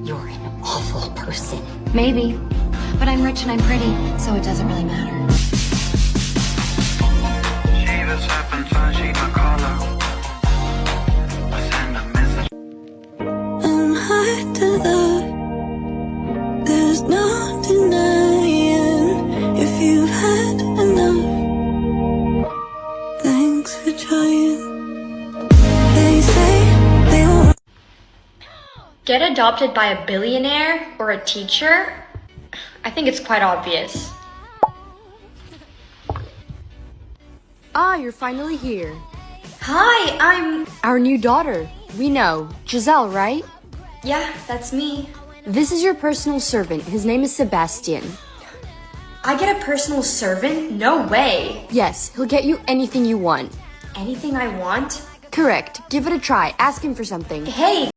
You're an awful person. Maybe. But I'm rich and I'm pretty, so it doesn't really matter. She was happen she my caller. I send a message. I'm hard to love. There's no denying if you've had enough. Thanks for trying. They say they won't. Get adopted by a billionaire or a teacher? I think it's quite obvious. Ah, you're finally here. Hi, I'm... Our new daughter. We know. Giselle, right? Yeah, that's me. This is your personal servant. His name is Sebastian. I get a personal servant? No way. Yes, he'll get you anything you want. Anything I want? Correct. Give it a try. Ask him for something. Hey,